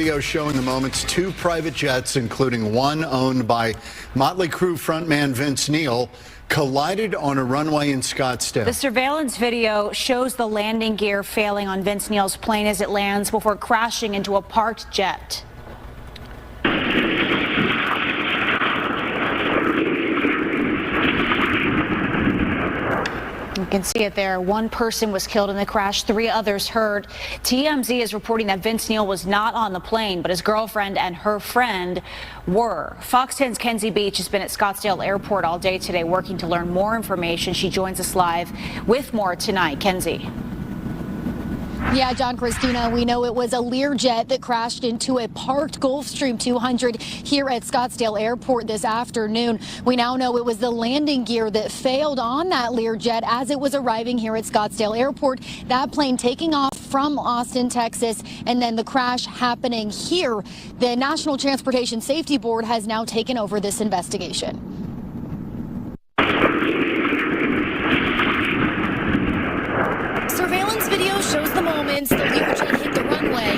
video showing the moments two private jets, including one owned by Mötley Crüe frontman Vince Neil, collided on a runway in Scottsdale. The surveillance video shows the landing gear failing on Vince Neil's plane as it lands before crashing into a parked jet. You can see it there. One person was killed in the crash, 3 others hurt. TMZ is reporting that Vince Neil was not on the plane, but his girlfriend and her friend were. Fox 10's Kenzie Beach has been at Scottsdale Airport all day today working to learn more information. She joins us live with more tonight. Kenzie. Yeah, John, Christina, we know it was a Learjet that crashed into a parked Gulfstream 200 here at Scottsdale Airport this afternoon. We now know it was the landing gear that failed on that Learjet as it was arriving here at Scottsdale Airport. That plane taking off from Austin, Texas, and then the crash happening here. The National Transportation Safety Board has now taken over this investigation. Surveillance video shows the moments the Learjet hit the runway.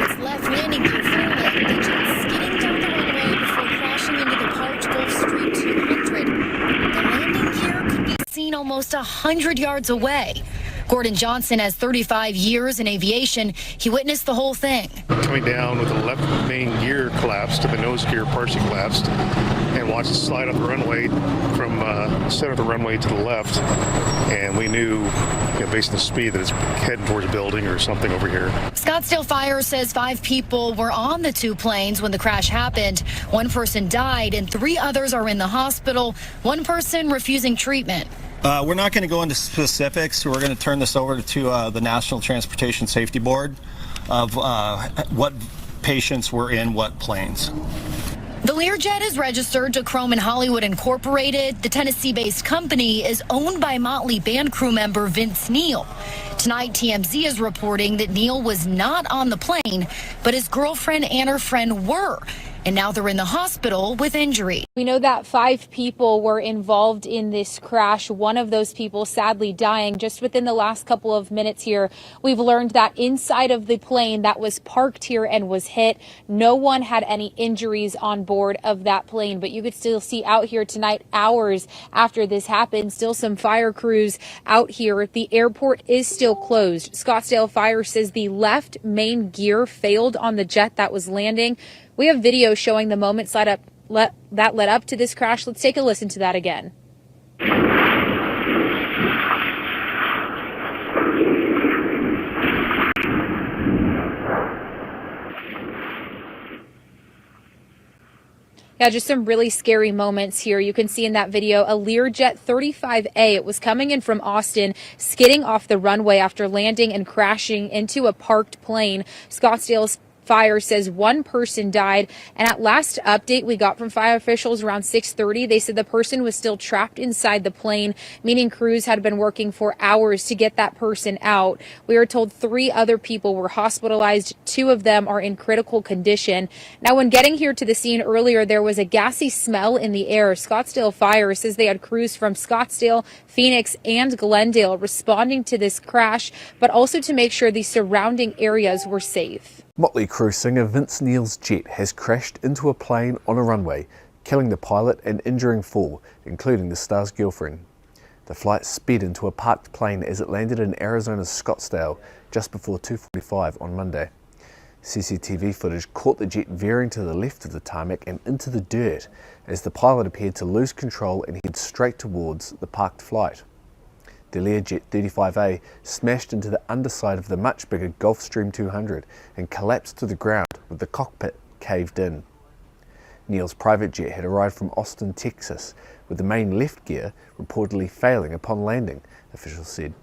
Its left landing gear failing, the jet skidding down the runway before crashing into the parked Gulfstream 200. The landing gear could be seen almost 100 yards away. Gordon Johnson has 35 years in aviation. He witnessed the whole thing. Coming down with the left main gear collapsed, the nose gear partially collapsed, and watched it slide up the runway from center of the runway to the left. And we knew, based on the speed, that it's heading towards a building or something over here. Scottsdale Fire says 5 people were on the 2 planes when the crash happened. 1 person died and 3 others are in the hospital. 1 person refusing treatment. We're not going to go into specifics. We're going to turn this over to the National Transportation Safety Board of what patients were in what planes. The Learjet is registered to Chrome and Hollywood Incorporated. The Tennessee-based company is owned by Mötley band crew member Vince Neil. Tonight, TMZ is reporting that Neil was not on the plane, but his girlfriend and her friend were. And now they're in the hospital with injury. We know that 5 people were involved in this crash. One of those people sadly dying just within the last couple of minutes here. We've learned that inside of the plane that was parked here and was hit, no one had any injuries on board of that plane. But you could still see out here tonight, hours after this happened, still some fire crews out here. The airport is still closed. Scottsdale Fire says the left main gear failed on the jet that was landing. We have video showing the moments that led up to this crash. Let's take a listen to that again. Yeah, just some really scary moments here. You can see in that video a Learjet 35A. It was coming in from Austin, skidding off the runway after landing and crashing into a parked plane. Scottsdale's Fire says 1 person died, and at last update we got from fire officials around 6:30, they said the person was still trapped inside the plane, meaning crews had been working for hours to get that person out. We were told 3 other people were hospitalized. 2 of them are in critical condition. Now, when getting here to the scene earlier, there was a gassy smell in the air. Scottsdale Fire says they had crews from Scottsdale, Phoenix, and Glendale responding to this crash, but also to make sure the surrounding areas were safe. Mötley Crüe singer Vince Neil's jet has crashed into a plane on a runway, killing the pilot and injuring 4, including the star's girlfriend. The flight sped into a parked plane as it landed in Arizona's Scottsdale just before 2:45 on Monday. CCTV footage caught the jet veering to the left of the tarmac and into the dirt as the pilot appeared to lose control and head straight towards the parked flight. The Learjet 35A smashed into the underside of the much bigger Gulfstream 200 and collapsed to the ground with the cockpit caved in. Neil's private jet had arrived from Austin, Texas, with the main left gear reportedly failing upon landing, officials said.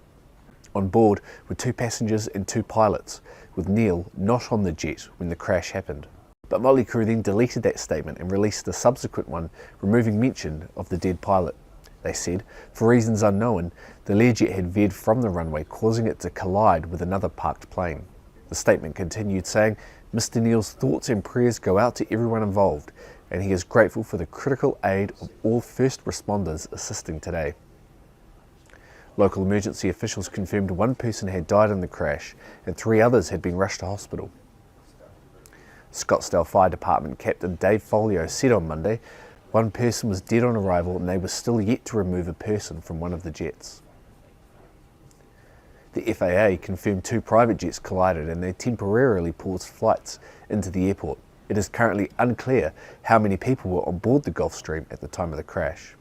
On board were 2 passengers and 2 pilots, with Neil not on the jet when the crash happened. But Mötley Crüe then deleted that statement and released a subsequent one, removing mention of the dead pilot. They said, for reasons unknown, the Learjet had veered from the runway, causing it to collide with another parked plane. The statement continued saying, Mr. Neil's thoughts and prayers go out to everyone involved, and he is grateful for the critical aid of all first responders assisting today. Local emergency officials confirmed 1 person had died in the crash and 3 others had been rushed to hospital. Scottsdale Fire Department Captain Dave Folio said on Monday one person was dead on arrival and they were still yet to remove a person from one of the jets. The FAA confirmed 2 private jets collided and they temporarily paused flights into the airport. It is currently unclear how many people were on board the Gulfstream at the time of the crash.